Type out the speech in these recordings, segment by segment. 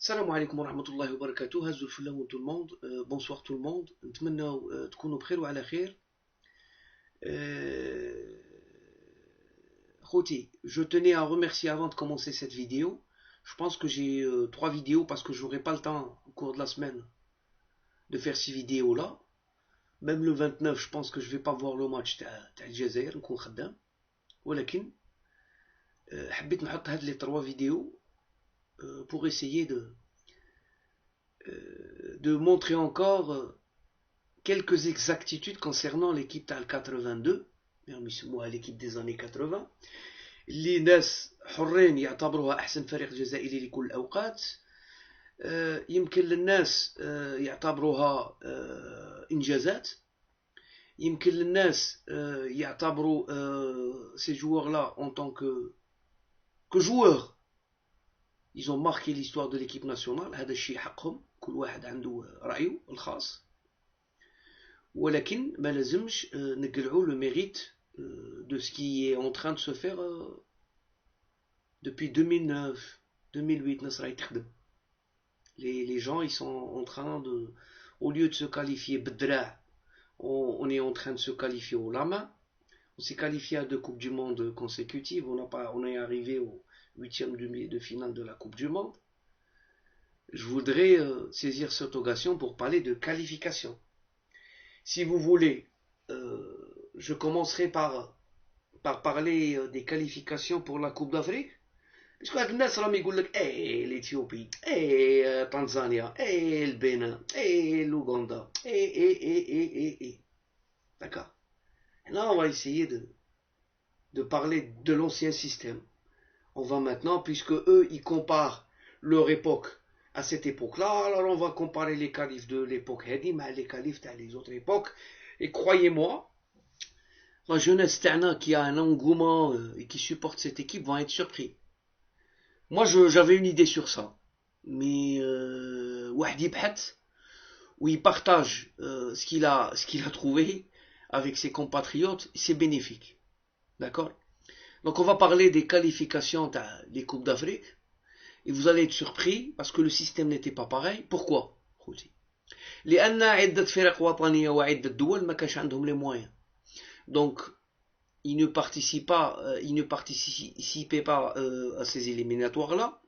السلام عليكم ورحمة الله وبركاته. هزوا الفلة tout le monde. Bonsoir tout le monde. نتمنى تكونوا بخير وعلى خير. Khouti, je tenais à remercier avant de commencer cette vidéo. Je pense que j'ai 3 vidéos parce que j'aurai pas le temps au cours de la semaine de faire ces vidéos là. Même le 29, je pense que je vais pas voir le match تاع الجزائر نكون خدام. ولكن حبيت نحط هاد لي 3 vidéos pour essayer de montrer encore quelques exactitudes concernant l'équipe تاع 82 يسموها l'équipe des années 80 اللي ناس حرين يعتبروها احسن فريق جزائري لكل الاوقات. يمكن للناس يعتبروها انجازات، يمكن للناس يعتبروا ces joueurs là en tant que joueurs ils ont marqué l'histoire de l'équipe nationale. هذا الشيء حقهم، كل واحد عنده رأيه الخاص، ولكن ما لازمش نقلعوا le mérite de ce qui est en train de se faire depuis 2009 2008. نص راهي تخدم. Les gens ils sont en train de, au lieu de se qualifier بالدراع, on est en train de se qualifier au la main. On s'est qualifié à 2 Coupes du Monde consécutives. On est arrivé au 8e de finale de la Coupe du Monde. Je voudrais saisir cette occasion pour parler de qualification. Si vous voulez, je commencerai par parler des qualifications pour la Coupe d'Afrique. Parce que الناس راهم يقول لك l'Éthiopie, Tanzania, le Bénin, l'Ouganda, D'accord. Et là, on va essayer de parler de l'ancien système. On va maintenant, puisque eux, ils comparent leur époque à cette époque-là, alors on va comparer les qualifs de l'époque Hedi, mais les qualifs des autres époques. Et croyez-moi, la jeunesse Tana qui a un engouement et qui supporte cette équipe vont être surpris. Moi, j'avais une idée sur ça. Mais Wahdi Bhat, où il partage ce qu'il a trouvé avec ses compatriotes, c'est bénéfique. D'accord? Donc on va parler des qualifications des Coupes d'Afrique. Et vous allez être surpris parce que le système n'était pas pareil. Pourquoi? لأن عدة فرق وطنية وعدة دول ما كانش عندهم les moyens. Donc ils ne participaient pas à ces éliminatoires-là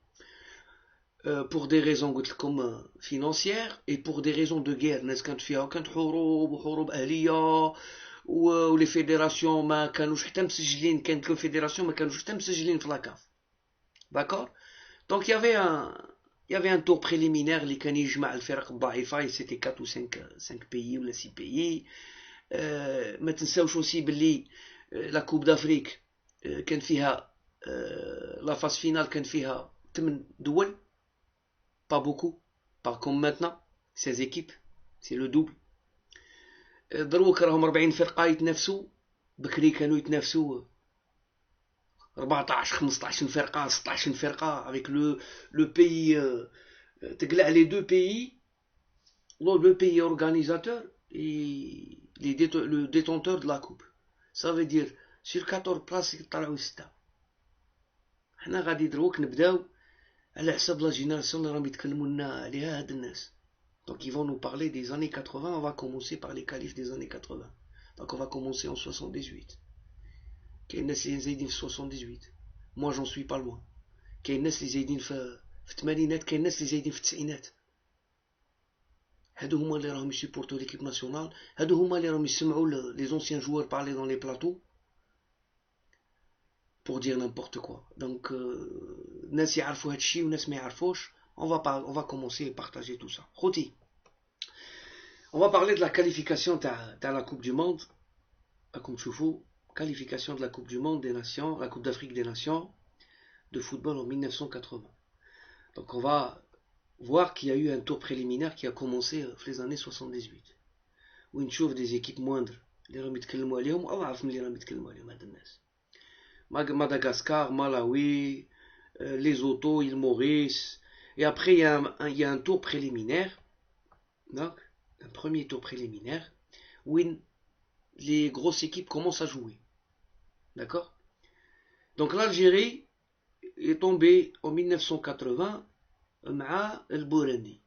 pour des raisons comme financières et pour des raisons de guerre. الناس كانت فيها كانت حروب أهلية ولي فيدراسيون ما كانوش حتى مسجلين. كانت لو فيدراسيون ما كانوش حتى مسجلين في لاكاف. D'accord? Donc il y avait un tour préliminaire اللي كان يجمع الفرق الضعيفة. C'était 4 ou 5 pays ولا 6 pays. ما تنساوش aussi باللي la Coupe d'Afrique كان فيها la phase finale كان فيها 8 دول. Pas beaucoup, pas comme maintenant. 16 équipes, c'est le double. دروك راهم 40 فرقة يتنافسوا. بكري كانوا يتنافسوا 14 15 فرقة 16 فرقة avec le pays تقلع les deux pays, le pays organisateur et le détenteur de la coupe. Ça veut dire sur 14 places يطلعوا 6. حنا غادي دروك نبداو على حسب لا جينيراسيون اللي راهم يتكلموا لنا عليها هاد الناس. Donc ils vont nous parler des années 80. On va commencer par les qualifs des années 80. Donc on va commencer en 78. كاين الناس اللي زايدين في 78. Moi j'en suis pas loin. كاين الناس اللي زايدين في الثمانينات، كاين الناس اللي زايدين في التسعينات. هادو هما اللي راهم يسيبورتو ليكيب ناسيونال. هادو هما اللي راهم يسمعوا les anciens joueurs parler dans les plateaux pour dire n'importe quoi. Donc ناس يعرفوا هادشي وناس ما يعرفوش. On va commencer et partager tout ça. Khouti, on va parler de la qualification de la Coupe du Monde. Comme tu vois, qualification de la Coupe du Monde des Nations, la Coupe d'Afrique des Nations de football en 1980. Donc on va voir qu'il y a eu un tour préliminaire qui a commencé les années 78. Où on trouve des équipes moindres. اللي راهم يتكلموا عليهم واضعف من اللي راهم يتكلموا عليهم هاد الناس. Madagascar, Malawi, Lesotho, île Maurice. Et après, il y a un tour préliminaire, donc, un premier tour préliminaire, où les grosses équipes commencent à jouer. D'accord? Donc l'Algérie est tombée en 1980 مع البوروندي.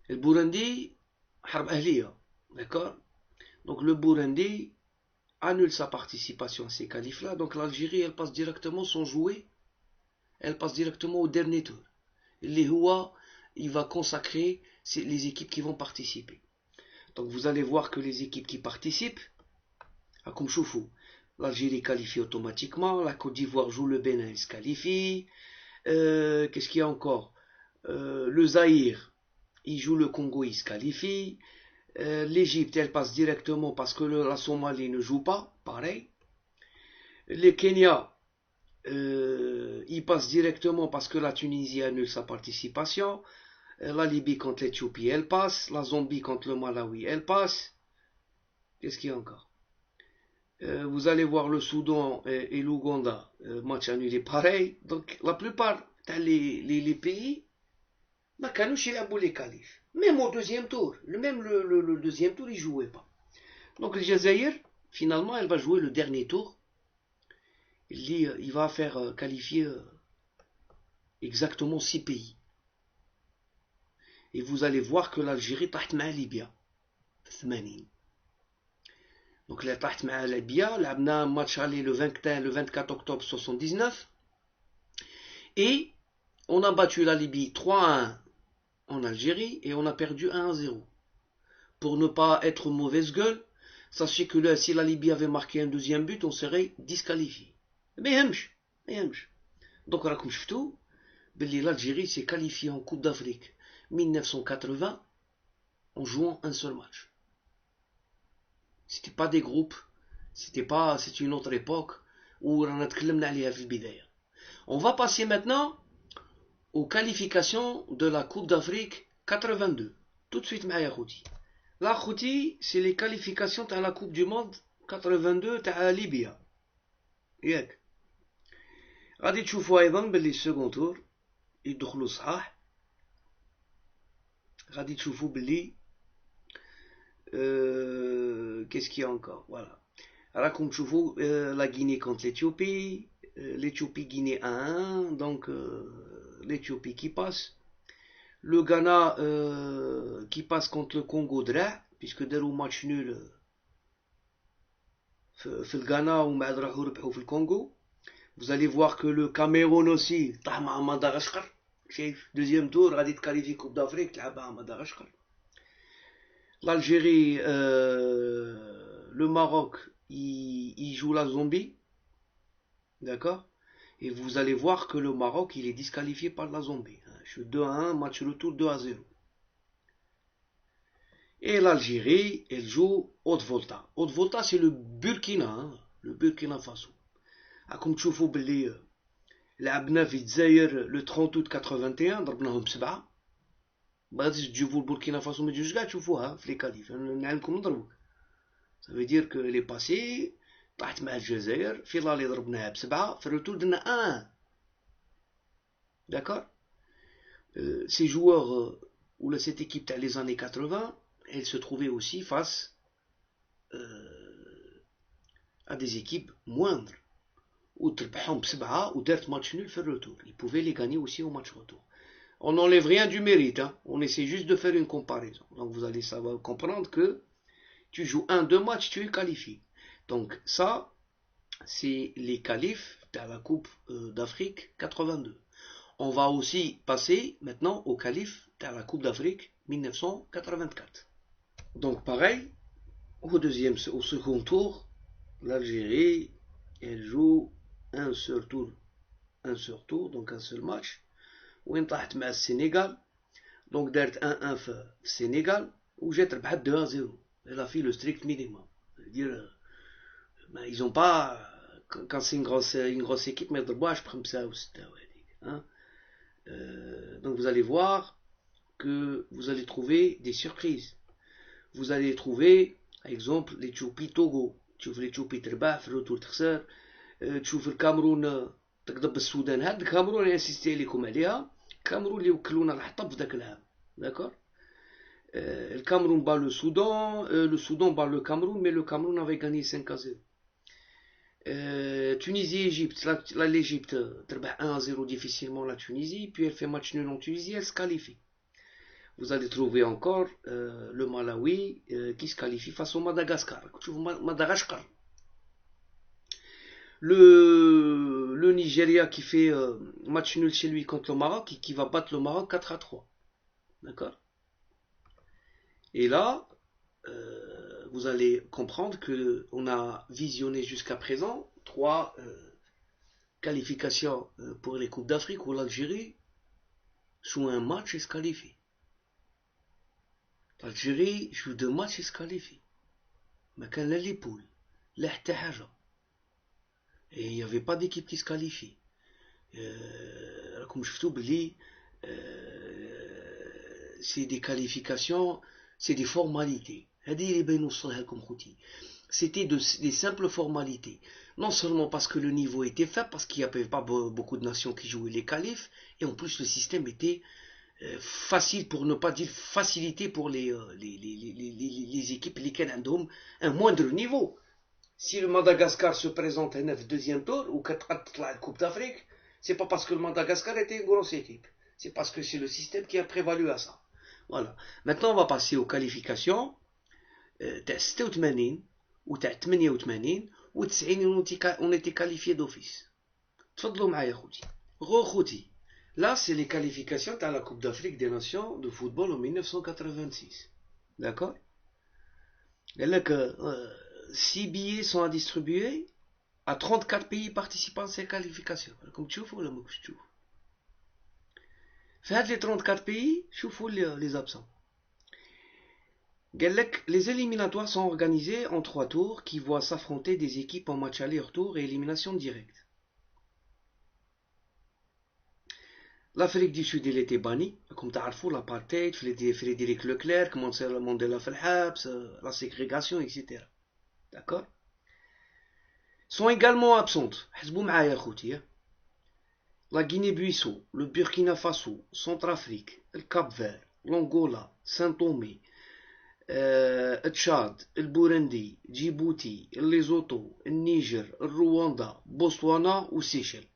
البوروندي حرب أهلية. D'accord? Donc le Burundi annule sa participation à ces qualifs-là. Donc l'Algérie, elle passe directement sans jouer. Elle passe directement au dernier tour. Les Houa, il va consacrer les équipes qui vont participer. Donc vous allez voir que les équipes qui participent, comme Choufou, l'Algérie qualifie automatiquement, la Côte d'Ivoire joue le Bénin, il se qualifie. Qu'est-ce qu'il y a encore? Le Zaïre, il joue le Congo, il se qualifie. L'Égypte, elle passe directement parce que la Somalie ne joue pas, pareil. Les Kenya, ils passent directement parce que la Tunisie annule sa participation. La Libye contre l'Éthiopie, elle passe. La Zambie contre le Malawi, elle passe. Qu'est-ce qu'il y a encore? Vous allez voir le Soudan et l'Ouganda, match annulé pareil. Donc la plupart les pays, Makanouch il a les qualifs. Même au deuxième tour, le deuxième tour, il jouait pas. Donc le Jazaïr, finalement, elle va jouer le dernier tour. Il va faire qualifier exactement 6 pays. Et vous allez voir que l'Algérie taht ma Libya. 80. Donc la taht ma Libya, l'abna un match aller le 24 octobre 79. Et on a battu la Libye 3-1 en Algérie et on a perdu 1-0. Pour ne pas être mauvaise gueule, sachez que si la Libye avait marqué un deuxième but, on serait disqualifié. Mais يهمش. Donc راكم شفتوا باللي l'Algérie s'est qualifiée en Coupe d'Afrique 1980 en jouant un seul match. C'était pas des groupes, c'était une autre époque où on a تكلمنا عليها في البداية. On va passer maintenant aux qualifications de la Coupe d'Afrique 82. Tout de suite معايا خوتي. Là خوتي, c'est les qualifications à la Coupe du Monde 82 تاع ليبيا. ياك. غادي تشوفوا ايضا باللي السكون تور يدخلوا صحاح. غادي تشوفوا باللي qu'est-ce qu'il y a encore, voilà. راكم تشوفوا la Guinée contre l'Éthiopie, l'Éthiopie Guinée 1-1, donc l'Éthiopie qui passe. Le Ghana qui passe contre le Congo Dra, puisque داروا match nul في الغانا ومعاد راحوا ربحوا في الكونغو. Vous allez voir que le Cameroun aussi طاح مع مدغشقر. شايف deuxième tour غادي تكاليفي كوب d'Afrique تلعب مع مدغشقر. L'Algérie, le Maroc, il joue la Zambie. D'accord? Et vous allez voir que le Maroc, il est disqualifié par la Zambie. Je suis 2-1, match retour 2-0. Et l'Algérie, elle joue Haute-Volta. Haute-Volta, c'est le Burkina, hein, le Burkina Faso. Comme تشوفوا باللي لعبنا في الجزائر le 30 août 81 ضربناهم ب7. ما غاديش تجيبوا البوركينا فاسو ما تجوش كاع تشوفوها في لي كاليف نعلمكم نضربوك. Ça veut dire que les passés طاحت مع الجزائر في لالي ضربناها ب7 في الرتور درنا 1. D'accord? Ces joueurs ou cette équipe تاع les années 80, elle se trouvait aussi face à des équipes moindres وتربحهم ب7 ودارت ماتش نول في الرتور. Ils pouvaient les gagner aussi au match retour. On n'enlève rien du mérite, hein. On essaie juste de faire une comparaison. Donc vous allez savoir comprendre que tu joues 1-2 matchs, tu es qualifié. Donc ça, c'est les qualifs de la Coupe d'Afrique 82. On va aussi passer maintenant aux qualifs de la Coupe d'Afrique 1984. Donc pareil, au second tour, l'Algérie, elle joue un seul tour, donc un seul match. وين طاحت مع السنغال دونك دارت 1-1 في السنغال وجات ربحت 2-0. Elle a fait le strict minimum. C'est-à-dire ils ont pas quand c'est une grosse équipe ما يضربوهاش ب5 و6 وهذيك. Donc vous allez voir que vous allez trouver des surprises. Vous allez trouver par exemple l'Éthiopie Togo. تشوف l'Éthiopie تربح في الرتور تخسر. تشوف الكاميرون تقضب السودان. هاد الكاميرون انسيستي لكم عليها. الكاميرون اللي وكلونا الحطب في ذاك العام. D'accord? Le Cameroun bat le Soudan bat le Cameroun, mais le Cameroun avait gagné 5-0. Tunisie-Égypte. Là, l'Égypte تربح 1-0 difficilement la Tunisie, puis elle fait match nul en Tunisie, elle se qualifie. Vous allez trouver encore le Malawi qui se qualifie face au Madagascar. Madagascar. Le Nigeria qui fait match nul chez lui contre le Maroc et qui va battre le Maroc 4-3. D'accord? Et là, vous allez comprendre que on a visionné jusqu'à présent 3 qualifications pour les Coupes d'Afrique où l'Algérie, sous un match, se qualifie. L'Algérie joue 2 matchs et se qualifie. Mais quand les poules, et il n'y avait pas d'équipe qui se qualifie. Comme je vous dis, c'est des qualifications, c'est des formalités. C'était des simples formalités. Non seulement parce que le niveau était faible, parce qu'il n'y avait pas beaucoup de nations qui jouaient les qualifs, et en plus le système était facile, pour ne pas dire facilité pour les équipes lesquelles ont un moindre niveau. Si le Madagascar se présente à 9 deuxième tour ou 4 la Coupe d'Afrique, c'est pas parce que le Madagascar était une grosse équipe. C'est parce que c'est le système qui a prévalu à ça. Voilà. Maintenant, on va passer aux qualifications. تاع 86 و تاع 88 و 90 on était qualifié d'office. تفضلوا معايا خوتي. خوتي. Là, c'est les qualifications à la Coupe d'Afrique des Nations de football en 1986. D'accord? Et là que 6 billets sont à distribuer à 34 pays participants à ces qualifications. Comme tu vois, là, moi, je trouve. Faites les 34 pays, شوفوا les absents. Les éliminatoires sont organisés en 3 tours qui voient s'affronter des équipes en match aller-retour et élimination directe. L'Afrique du Sud, elle était bannie. Comme tu sais, l'apartheid, Frédéric Leclerc, Mandela Mandela في الحبس, la ségrégation, etc. D'accord? Sont également absentes. حسبوا معايا خوتي. La Guinée-Bissau, le Burkina Faso, Centrafrique, le Cap-Vert, l'Angola, Saint-Thomé, le Tchad, le Burundi, Djibouti, le Lesotho, le Niger, le Rwanda, Botswana ou Seychelles.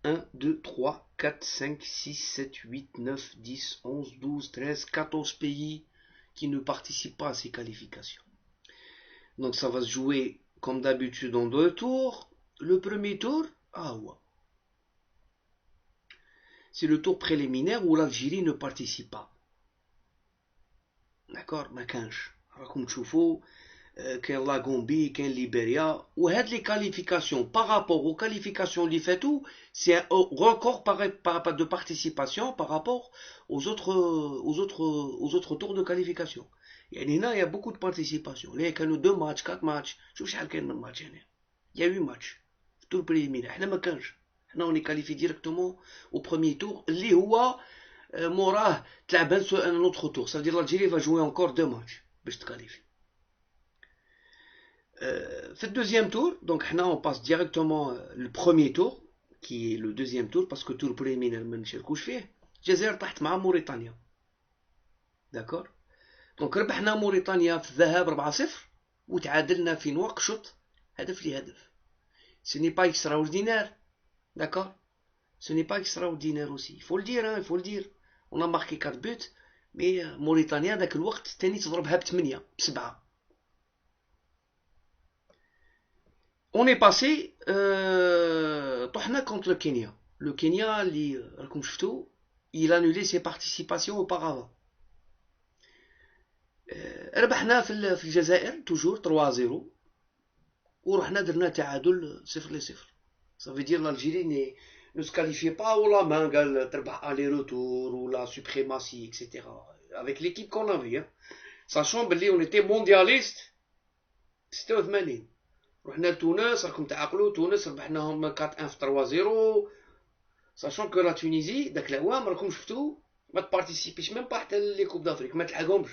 1, 2, 3, 4, 5, 6, 7, 8, 9, 10, 11, 12, 13, 14 pays qui ne participent pas à ces qualifications. Donc ça va se jouer comme d'habitude en 2 tours. Le premier tour, c'est le tour préliminaire où l'Algérie ne participe pas. D'accord? ما كانش. راكم تشوفوا كاين لا غومبي كاين ليبيريا وهاد لي كاليفيكاسيون par rapport aux qualifications اللي فاتوا c'est un record de participation par rapport aux autres tours de qualification. يعني هنا il y a beaucoup de participation. اللي كانوا 2 matchs 4 matchs شوف شحال كاين من ماتش هنا. Il y a 8 matchs. في التور بريليمينير حنا ما كانش. حنا on est qualifié directement au premier tour اللي هو موراه تلعب un autre tour. Ça veut dire l'Algérie va jouer encore 2 matchs باش تكاليفي. Fait le deuxième tour, donc on passe directement le premier tour, qui est le deuxième tour, parce que le tour préliminaire, ما نشاركوش فيه. الجزائر طاحت مع موريتانيا. D'accord? Donc ربحنا موريتانيا في الذهاب 4-0 وتعادلنا في نواكشوط هدف لهدف. Ce n'est pas extraordinaire. D'accord? Ce n'est pas extraordinaire aussi. Il faut le dire, hein, il faut le dire. On a marqué 4 buts, mais موريتانيا ذاك الوقت تاني تضربها ب8 ب7. On est passé طحنا contre le Kenya. Le Kenya اللي راكم شفتوا il a annulé ses participations auparavant. ربحنا في الجزائر toujours 3-0 ورحنا درنا تعادل 0-0. Ça veut dire l'Algérie ne se qualifiait pas au la main قال تربح aller-retour ou la suprématie etc. Avec l'équipe qu'on avait, hein. Sachant que on était mondialiste. C'était 80. رحنا لتونس راكم تعقلوا تونس ربحناهم 4-1 في 3-0. Sachant que la Tunisie داك العوام راكم شفتوا ما تبارتيسيبيش même pas حتى لي كوب d'Afrique ما تلحقهمش.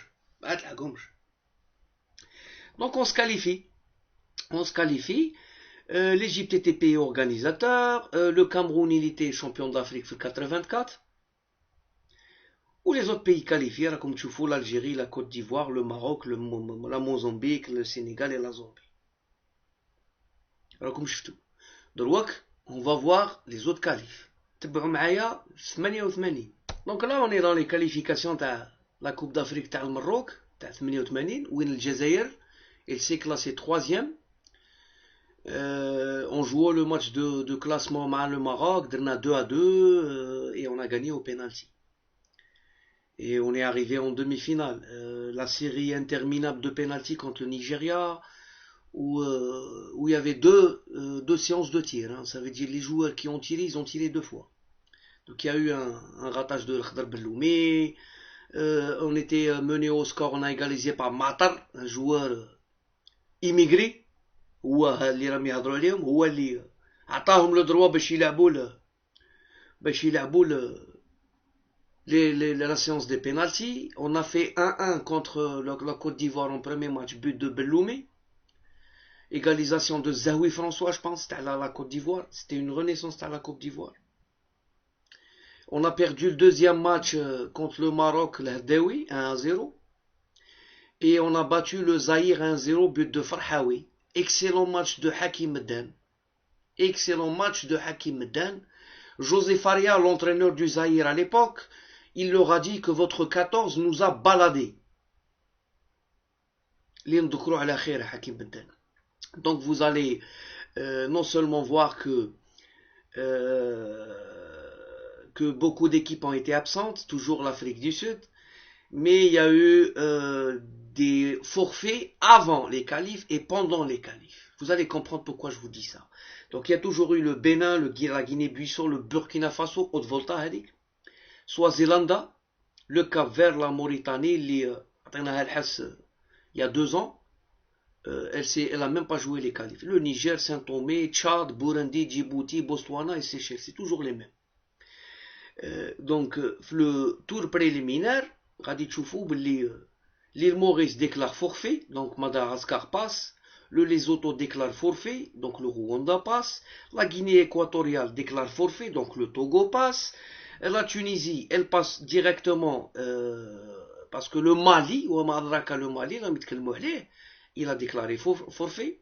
Donc on se qualifie. L'Égypte était pays organisateur, le Cameroun il était champion d'Afrique في 84. Ou les autres pays qualifiés راكم تشوفوا l'Algérie, la Côte d'Ivoire, le Maroc, la Mozambique, le Sénégal et la Zambie. راكم شفتوا. دروك on va voir les autres qualifs. تبعوا معايا 88. دونك là on est dans les qualifications تاع la Coupe d'Afrique تاع المروك تاع 88 وين الجزائر elle s'est classée 3e. On jouait le match de classement مع le Maroc, درنا 2-2 et on a gagné au penalty. Et on est arrivé en demi-finale. La série interminable de penalty contre le Nigeria, où il y avait deux séances de tir. Hein. Ça veut dire les joueurs qui ont tiré, ils ont tiré 2 fois. Donc il y a eu un ratage de Khadr Belloumi. On était mené au score, on a égalisé par Matar, un joueur immigré. هو اللي راهم يهضروا عليهم هو اللي عطاهم لو دروا باش يلعبوا la séance des penalty. On a fait 1-1 contre la Côte d'Ivoire en premier match, but de Belloumi. Égalisation de Zahoui François, je pense, c'était la Côte d'Ivoire. C'était une renaissance à la Côte d'Ivoire. On a perdu le deuxième match contre le Maroc, le Hdaoui, 1-0. Et on a battu le Zaïre 1-0, but de Farhaoui. Excellent match de Hakim Meddan. Excellent match de Hakim Meddan. José Faria, l'entraîneur du Zaïre à l'époque, il leur a dit que votre 14 nous a baladés. Donc vous allez non seulement voir que beaucoup d'équipes ont été absentes, toujours l'Afrique du Sud, mais il y a eu des forfaits avant les qualifs et pendant les qualifs. Vous allez comprendre pourquoi je vous dis ça. Donc il y a toujours eu le Bénin, la Guinée-Bissau, le Burkina Faso, Haute-Volta, Swaziland, le Cap-Vert, la Mauritanie, il y a 2 ans, elle a même pas joué les qualifs. Le Niger, Saint-Thomé, Tchad, Burundi, Djibouti, Botswana et Seychelles, c'est toujours les mêmes. Donc le tour préliminaire, l'île Maurice déclare forfait, donc Madagascar passe. Le Lesotho déclare forfait, donc le Rwanda passe. La Guinée équatoriale déclare forfait, donc le Togo passe. La Tunisie, elle passe directement parce que le Mali, il a déclaré forfait.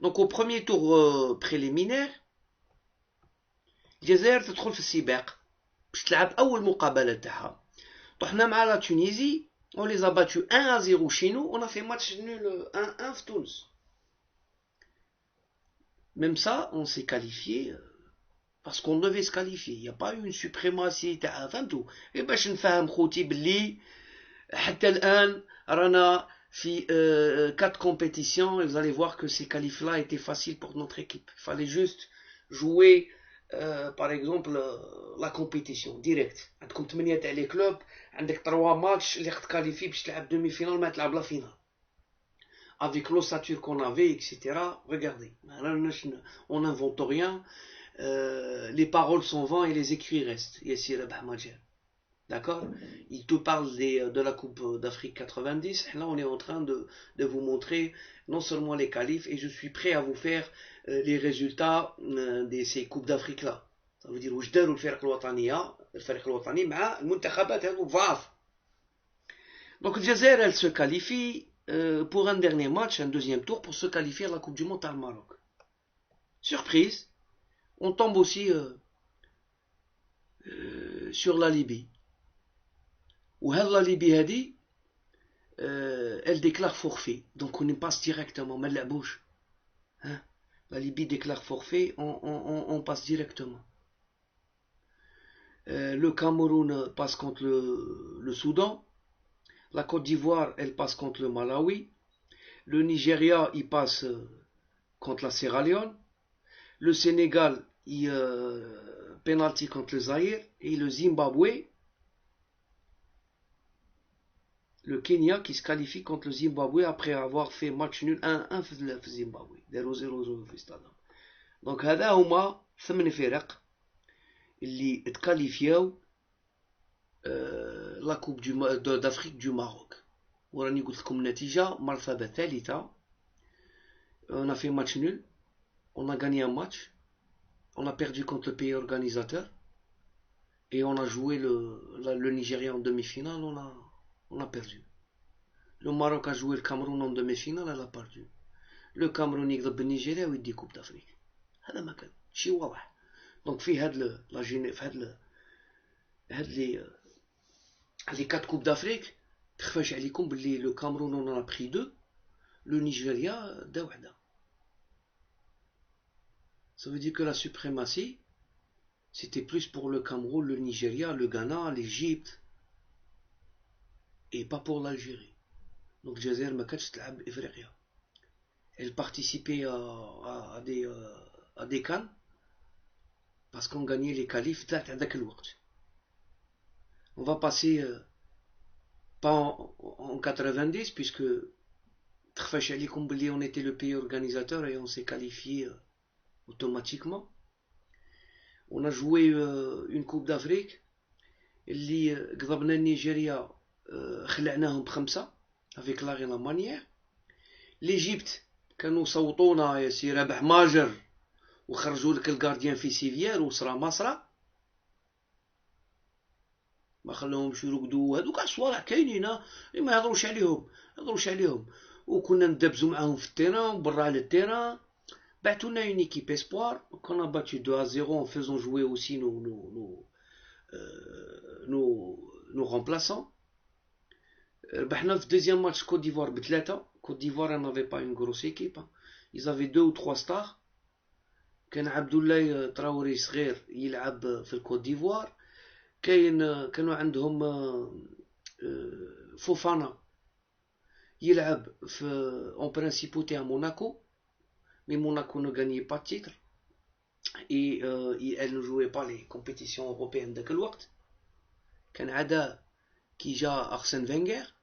Donc au premier tour préliminaire, الجزائر تدخل في السباق باش تلعب أول مقابلة تاعها. طحنا مع la Tunisie, on les a battus 1-0 chez nous, on a fait match nul 1-1 في تونس. Même ça, on s'est qualifié parce qu'on devait se qualifier. Il n'y a pas eu une suprématie تاع فهمتوا. Et باش نفهم خوتي باللي حتى الآن رانا في 4 compétitions et vous allez voir que ces qualifs-là étaient faciles pour notre équipe. Il fallait juste jouer par exemple la compétition direct. عندكم 8 تاع لي كلوب, عندك 3 ماتش اللي تكاليفي باش تلعب demi finale ما تلعب لا finale. Avec l'ossature qu'on avait, etc. Regardez, on n'invente rien. Les paroles sont vains et les écrits restent. D'accord? Il te parle de la Coupe d'Afrique 90. Là, on est en train de vous montrer non seulement les qualifs, et je suis prêt à vous faire les résultats de ces Coupes d'Afrique-là. Ça veut dire, واش داروا الفرق الوطني مع المنتخبات هذو ضعاف. Donc, الجزائر, elle se qualifie pour un dernier match, un deuxième tour, pour se qualifier à la Coupe du Monde au Maroc. Surprise, on tombe aussi sur la Libye. Où la Libye, elle déclare forfait. Donc on y passe directement, mais la bouche. Hein? La Libye déclare forfait, on passe directement. Le Cameroun passe contre le Soudan. La Côte d'Ivoire, elle passe contre le Malawi. Le Nigeria, il passe contre la Sierra Leone. Le Sénégal, il penalty contre le Zaïre. Et le Zimbabwe, le Kenya qui se qualifie contre le Zimbabwe après avoir fait match nul 1-1 في Zimbabwe. 0-0 في استادهم. Donc هذا هما 8 فرق اللي اتكاليفياو لا كوب d'Afrique du Maroc. وراني قلت لكم النتيجة مرتبة ثالثة. On a fait match nul, on a gagné un match, on a perdu contre le pays organisateur et on a joué le Nigeria en demi-finale, on a perdu. Le Maroc a joué le Cameroun en demi-finale, elle a perdu. لو كامرون يضرب النيجيريا ويدي كوب دافريك. هذا ما كان شي واضح. دونك في هاد في هاد لي 4 كوب دافريك تخفاش عليكم باللي لو كامرون اون ا بري 2 لو نيجيريا دا وحده. Ça veut dire que la suprématie c'était plus pour le Cameroun, le Nigeria, le Ghana, l'Égypte et pas pour l'Algérie. Donc Jazer ما كانتش تلعب افريقيا. Elle participait à des CAN parce qu'on gagnait les qualifs à الوقت. On va passer pas en 90 puisque تخفاش عليكم بلي on était le pays organisateur et on s'est qualifié automatiquement. On a joué une coupe d'Afrique اللي قضبنا النيجيريا خلعناهم ب5 avec la manière. l'Égypte كانوا صوتونا يا سي رابح ماجر وخرجوا لك الجارديان في سيفيير وصرا مصرا ما خلاهمش يرقدوا. هذوك الصوالح كاينين ما يهضروش عليهم وكنا ندبزوا معاهم في التيران وبرا على التيران. بعثونا une équipe espoir qu'on a battu 2-0 en faisant jouer aussi nos remplaçants. ربحنا في deuxième match Côte d'Ivoire ب3. Côte d'Ivoire n'avait pas une grosse équipe. Ils avaient 2 ou 3 stars. كان عبد الله تراوري صغير يلعب في الكوت ديفوار. كانوا عندهم فوفانا يلعب في en principauté à Monaco. Mais Monaco ne gagnait pas de titre et elle ne jouait pas les compétitions européennes ذاك الوقت. كان عدا كي جا أرسن فينغر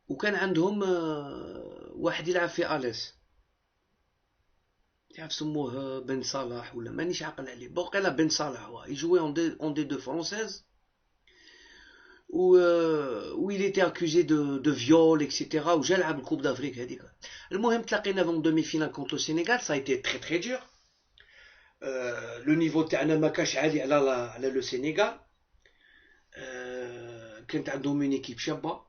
وكان عندهم واحد يلعب في أليس تعرف سموه بن صلاح ولا مانيش عاقل عليه. بقى بن صلاح هو يجوي en D2 française où il était accusé de viol etc. وجا لعب الكوب d'Afrique هذيك. المهم تلاقينا في demi-finale contre le Sénégal. Ça a été très très dur. Le niveau تاعنا ما كاش عالي على لو سينيغال. كانت عندهم une équipe شابة.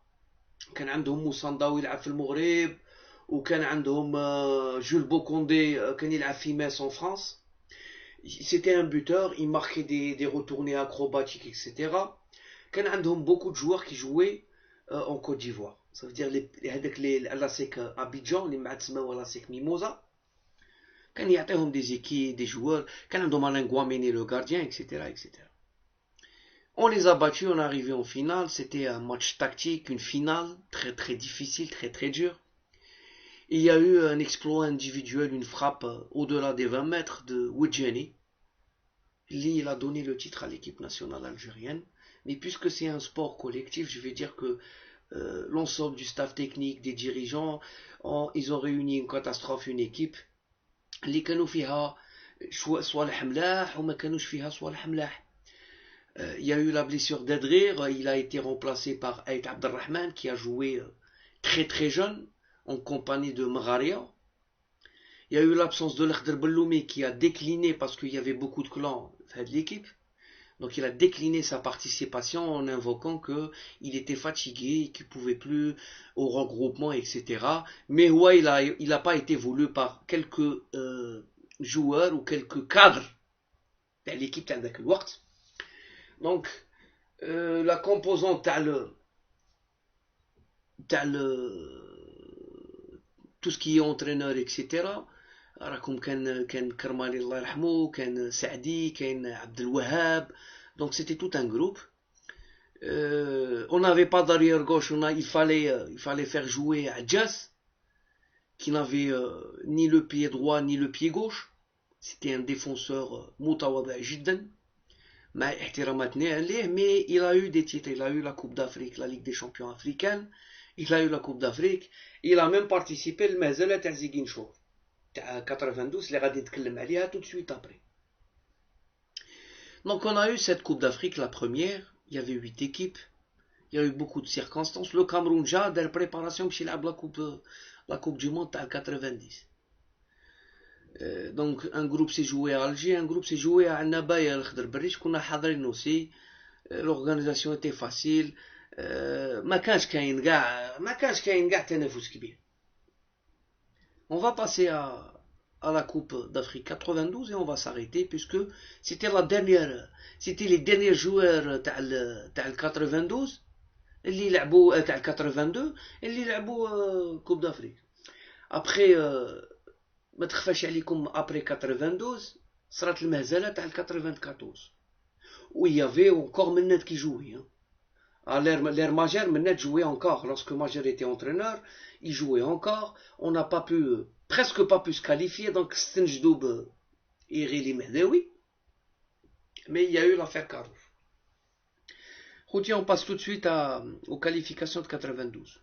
كان عندهم موسانداو يلعب في المغرب وكان عندهم جول بوكوندي كان يلعب في ماس en France. C'était un buteur, il marquait des retournées acrobatiques etc. كان عندهم beaucoup de joueurs qui jouaient en Côte d'Ivoire. Ça veut dire هذاك الاسيك ابيجان اللي مع تسموا الاسيك ميموزا كان يعطيهم des équipes des joueurs. كان عندهم Alain Guamene le gardien etc. On les a battus, on est arrivé en finale. C'était un match tactique, une finale très très difficile, très très dur. Il y a eu un exploit individuel, une frappe au-delà des 20 mètres de Widjani. Lui, il a donné le titre à l'équipe nationale algérienne. Mais puisque c'est un sport collectif, je vais dire que l'ensemble du staff technique, des dirigeants, ils ont réuni une catastrophe, une équipe. اللي كانوا فيها صوالح ملاح وما كانوش فيها صوالح ملاح. Il y a eu la blessure d'Edrir, il a été remplacé par Aït Abdelrahman qui a joué très très jeune en compagnie de Mgharia. Il y a eu l'absence de l'Akhdar Belloumi qui a décliné parce qu'il y avait beaucoup de clans de l'équipe. Donc il a décliné sa participation en invoquant qu'il était fatigué, qu'il ne pouvait plus au regroupement, etc. Mais ouais, il a pas été voulu par quelques joueurs ou quelques cadres de l'équipe de l'Ouest. Donc la composante tout ce qui est entraîneur etc. راكم كان كرمالي الله يرحمه كان سعدي كان عبد الوهاب. Donc c'était tout un groupe. On n'avait pas d'arrière gauche, il fallait faire jouer Adjas qui n'avait ni le pied droit ni le pied gauche. C'était un défenseur متواضع جدا مع احتراماتنا عليه. Mais il a eu des titres, il a eu la Coupe d'Afrique, la Ligue des Champions africaine, il a eu la Coupe d'Afrique, il a même participé المهزلة تاع زيغينشور تاع 92 اللي غادي نتكلم عليها tout de suite après. Donc on a eu cette Coupe d'Afrique, la première, il y avait 8 équipes, il y a eu beaucoup de circonstances. Le Cameroun جا دار préparation باش يلعب la Coupe du Monde تاع 90. Donc un groupe s'est joué à Alger, un groupe s'est joué à Annabaya الخضر بريش كنا حاضرين aussi. L'organisation était facile. ما كانش كاين كاع تنافس كبير. On va passer à la Coupe d'Afrique 92 et on va s'arrêter puisque c'était les derniers joueurs تاع ال 92 اللي لعبوا تاع 82 اللي لعبوا كوب d'Afrique. Après ما تخفاش عليكم après 92 صارت المهزله تاع 94 où il y avait encore Menad qui jouait. À l'ère Majer, Menad jouait encore. Lorsque Majer était entraîneur, il jouait encore. On n'a pas pu, presque pas pu se qualifier. Donc, c'était Njdoub et Rili Mehdaoui. Mais il y a eu l'affaire Karouf. On passe tout de suite aux qualifications de 92.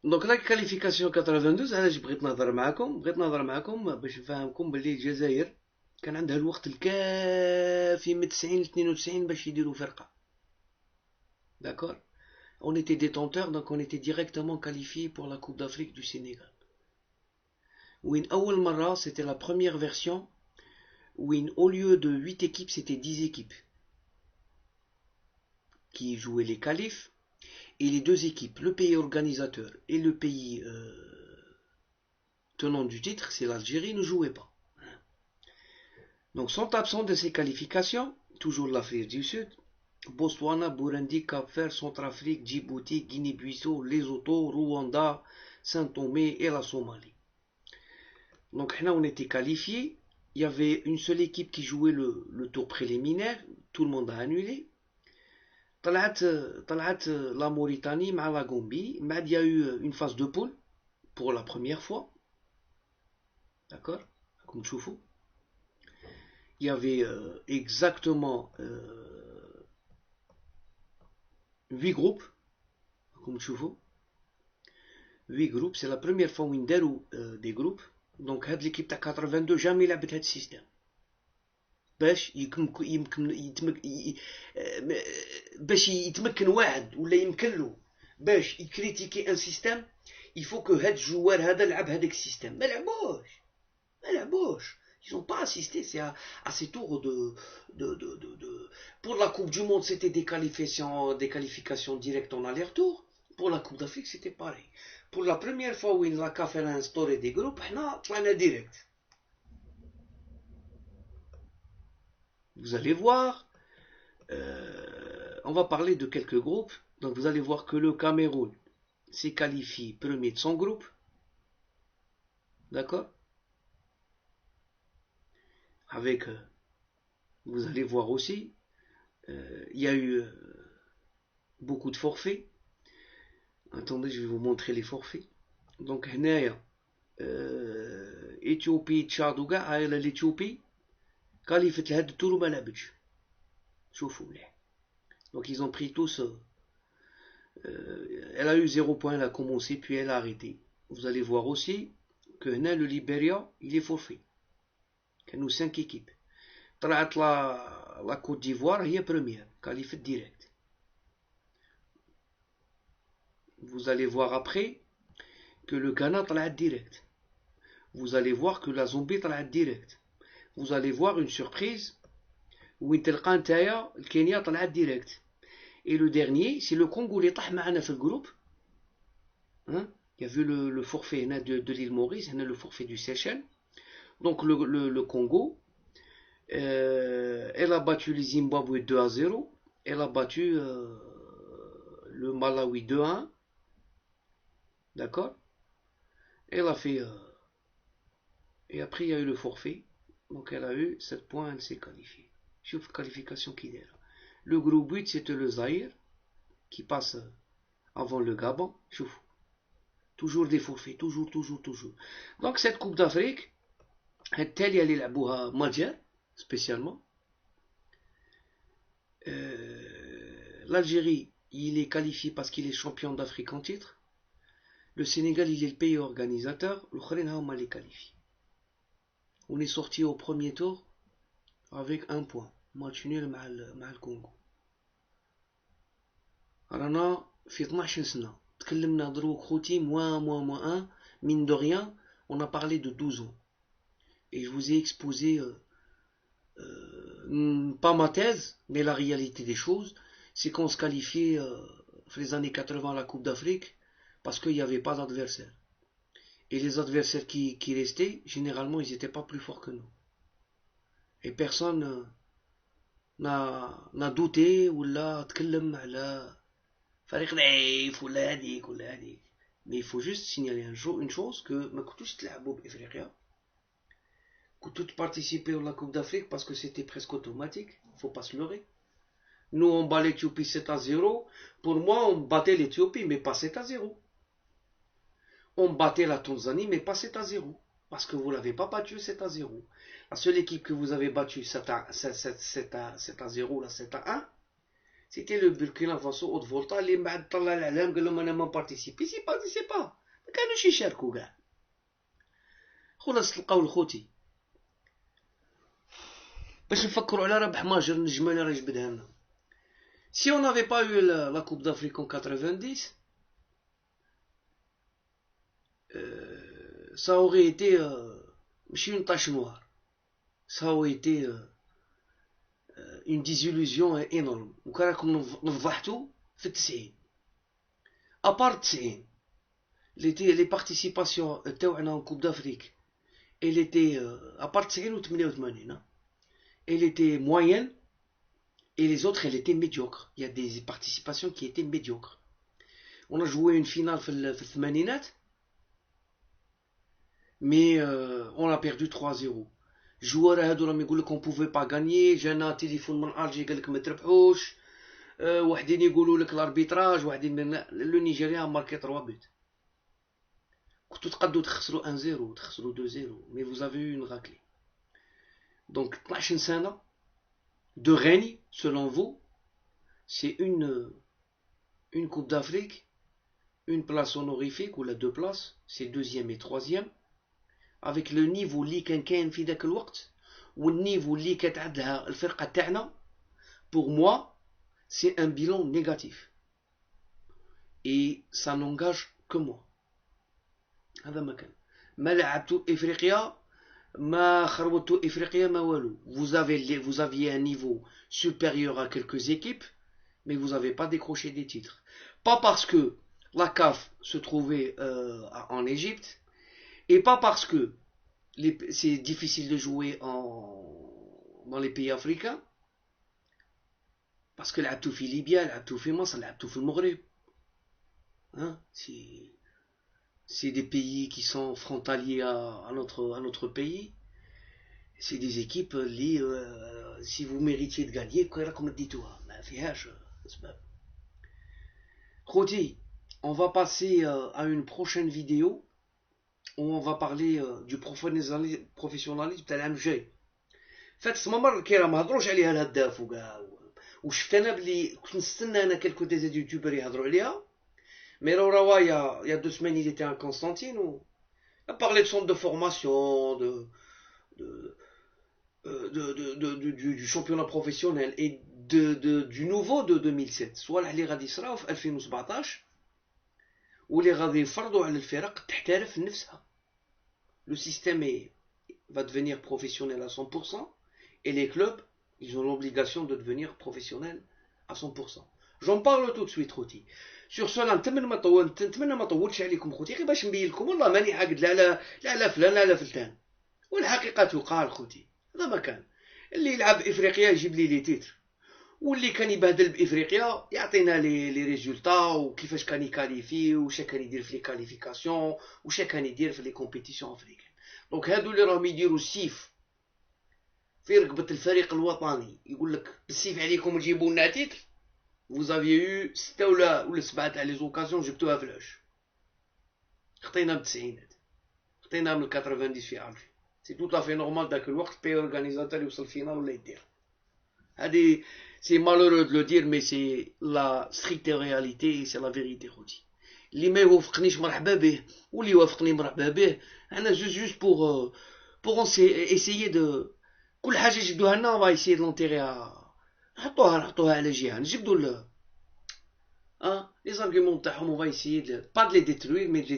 Donc, la qualification 92, je بغيت نهضر معكم باش نفهمكم باللي الجزائر كان عندها الوقت الكافي من 90 ل 92 باش يديروا فرقة. D'accord? On était détenteurs, donc on était directement qualifiés pour la Coupe d'Afrique du Sénégal. Win أول مرة, c'était la première version, où au lieu de 8 équipes, c'était 10 équipes qui jouaient les qualifs, et les deux équipes, le pays organisateur et le pays tenant du titre, c'est l'Algérie, ne jouaient pas. Donc sont absents de ces qualifications, toujours l'Afrique du Sud, Botswana, Burundi, Cap-Vert, Centrafrique, Djibouti, Guinée-Bissau, Lesotho, Rwanda, Saint-Thomé et la Somalie. Donc on était qualifiés, il y avait une seule équipe qui jouait le tour préliminaire, tout le monde a annulé. طلعت la Mauritanie مع la Gambie, mais il y a eu une phase de poule pour la première fois. D'accord? Comme tu vois. Il y avait exactement 8 groupes, comme tu vois. 8 groupes, c'est la première fois où ils ont des groupes. Donc, l'équipe de 82 jamais لعبت هذا السيستم. باش يتمكن واحد ولا يمكن له باش يكريتيكي ان سيستم il faut que هاد الجوار هذا لعب هذاك السيستم. ما لعبوش. Ils n'ont pas assisté à ces tours Pour la Coupe du Monde, c'était des qualifications directes en aller-retour. Pour la Coupe d'Afrique, c'était pareil. Pour la première fois où la CAF a instauré des groupes, on a direct. Vous allez voir, on va parler de quelques groupes. Donc vous allez voir que le Cameroun s'est qualifié premier de son groupe. D'accord? Avec, vous allez voir aussi, il y a eu beaucoup de forfaits. Attendez, je vais vous montrer les forfaits. Donc, Éthiopie, Tchad وكاع l'Éthiopie qualifié لهاد التور وما لعبتش. شوفوا مليح. Donc ils ont pris tous. Elle a eu 0 points, elle a commencé puis elle a arrêté. Vous allez voir aussi que le Libéria, il est forfait. كانوا 5 équipes. طلعت la Côte d'Ivoire هي première, qualifiée direct. Vous allez voir après que le Ghana طلعت direct. Vous allez voir que la Zambie طلعت direct. Vous allez voir une surprise où تلقى نتايا الكينيا طلعت direct. Et le dernier, c'est le Congo اللي طاح معنا في الجروب. Il y a vu le forfait de l'île Maurice, le forfait du Seychelles. Donc le Congo, elle a battu le Zimbabwe 2-0, elle a battu le Malawi 2-1, d'accord? Elle a fait, et après il y a eu le forfait, donc elle a eu 7 points, elle s'est qualifiée. Chouf qualification qui est là. Le groupe 8 c'était le Zaïre, qui passe avant le Gabon, chouf. Toujours des forfaits, toujours. Donc cette Coupe d'Afrique, elle y allait la boua Madjer, spécialement. L'Algérie, il est qualifié parce qu'il est champion d'Afrique en titre. Le Sénégal, il est le pays organisateur. Le Khrena, on les qualifié. On est sorti au premier tour avec 1 point. Match nul مع le Congo. رانا في 12 سنة. تكلمنا دروك خوتي moins 1. Mine de rien, on a parlé de 12 ans. Et je vous ai exposé pas ma thèse, mais la réalité des choses, c'est qu'on se qualifiait dans les années 80 à la Coupe d'Afrique parce qu'il n'y avait pas d'adversaire. Et les adversaires qui restaient, généralement, ils n'étaient pas plus forts que nous. Et personne n'a douté ou là تكلم على فريق ضعيف ولا هذيك ولا هذيك. Mais il faut juste signaler une chose, que ما كنتوش تلعبوا بإفريقيا. Tout participer à la Coupe d'Afrique parce que c'était presque automatique, faut pas se leurrer. Nous on bat l'Éthiopie 7-0, pour moi on battait l'Éthiopie mais pas 7-0. On battait la Tanzanie mais pas 7-0, parce que vous l'avez pas battu 7-0. La seule équipe que vous avez battue 7-0, là 7-1, c'était le Burkina Faso Haute Volta اللي بعد طلع الإعلام قال لهم أنا ما بارتيسيبي سي با ما كانوش يشاركوا كاع. خلاص تلقاو الخوتي باش نفكروا على ربح ماجر النجمه اللي راه جبدها لنا. Si on n'avait pas eu la Coupe d'Afrique en 90, ça aurait été ماشي une tache noire, ça aurait été une désillusion énorme. وكان راكم نفضحتوا في 90 ابار 90 les participations تاعنا en Coupe d'Afrique, elle était ابار 90 و 88 elle était moyenne, et les autres, elle était médiocre. Il y a des participations qui étaient médiocres. On a joué une finale في الثمانينات, mais on a perdu 3-0. joueurs هادو راهم يقول لك on pouvait pas gagner, جانا تليفون من الجي قال لك ما تربحوش, واحدين يقولوا لك الاربيتراج, واحدين من لو نيجيريا ماركي 3 بوت. كنتو تقدروا تخسروا 1-0 تخسروا 2-0, mais vous avez eu une raclée. Donc 12 سنة de règne, selon vous, c'est une Coupe d'Afrique, une place honorifique, ou la 2 places, c'est 2e et 3e, avec le niveau اللي كان في ذاك الوقت والنيفو اللي كتعدها الفرقة تاعنا. Pour moi, c'est un bilan négatif. Et ça n'engage que moi. هذا ما كان. ما لعبتوا إفريقيا, ما خربطوا إفريقيا, ما والو. Vous aviez un niveau supérieur à quelques équipes, mais vous n'avez pas décroché des titres. Pas parce que la CAF se trouvait en Égypte, et pas parce que c'est difficile de jouer dans les pays africains, parce que لعبتوا في ليبيا, لعبتوا في مصر, لعبتوا في المغرب. Hein, c'est des pays qui sont frontaliers à notre pays. C'est des équipes اللي si vous méritiez de gagner, comme dit-toi, ما فيهاش اسباب. خوتي, on va passer à une prochaine vidéo où on va parler du professionnalisme تاع العام الجاي. فات السمامر كي راه ما هضروش عليها الهداف وكاع, وشفت انا بلي كنت نستنى انا كلكو دي يوتيوبر يهضروا عليها. Mais Rawa, il y a 2 semaines, il était à Constantine, où il a parlé de centre de formation, du championnat professionnel et du nouveau de 2007. Soit اللي غادي يصراو في 2017 واللي غادي يفرضوا على الفرق تحترف نفسها. Le système va devenir professionnel à 100%, et les clubs, ils ont l'obligation de devenir professionnels à 100%. J'en parle tout de suite خوتي. Sur ce, نتمنى ما طولتش عليكم خوتي, غير باش نبين لكم والله ماني عاقد لا على فلان لا على فلان, والحقيقة تقال خوتي. هذا ما كان اللي يلعب افريقيا يجيب لي لي تيتر, واللي كان يبهدل بافريقيا يعطينا لي ريزولتا, وكيفاش كان يكاليفي, وش كان يدير في لي كاليفيكاسيون, وش كان يدير في لي كومبيتيسيون افريقيا. دونك هادو اللي راهم يديروا السيف في رقبة الفريق الوطني, يقول لك بالسيف عليكم تجيبوا لنا تيتر. Vous aviez eu 6 ولا 7 تاع لي زوكازيون جبتوها في العش. خطينا بالتسعينات, خطينا من 90 في عرفي. سي تو طافي نورمال داك الوقت بي اورغانيزاتور يوصل فينال ولا يدير. هادي سي مالورو دو لو دير, مي سي لا ستريكت رياليتي, سي لا فيريتي خوتي. اللي ما يوافقنيش مرحبا به, واللي يوافقني مرحبا به. انا جوست بور اسيي دو كل حاجه يجبدوها لنا, on va essayer de l'enterrer. نحطوها على جهه, نجبدوا les arguments تاعهم, on va essayer pas de les détruire, mais de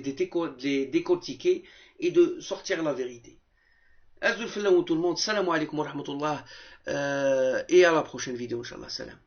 les décortiquer et de sortir la vérité. Azul Fillah tout le monde, salam alaikum wa rahmatullah, et à la prochaine vidéo, Inch'Allah, salam.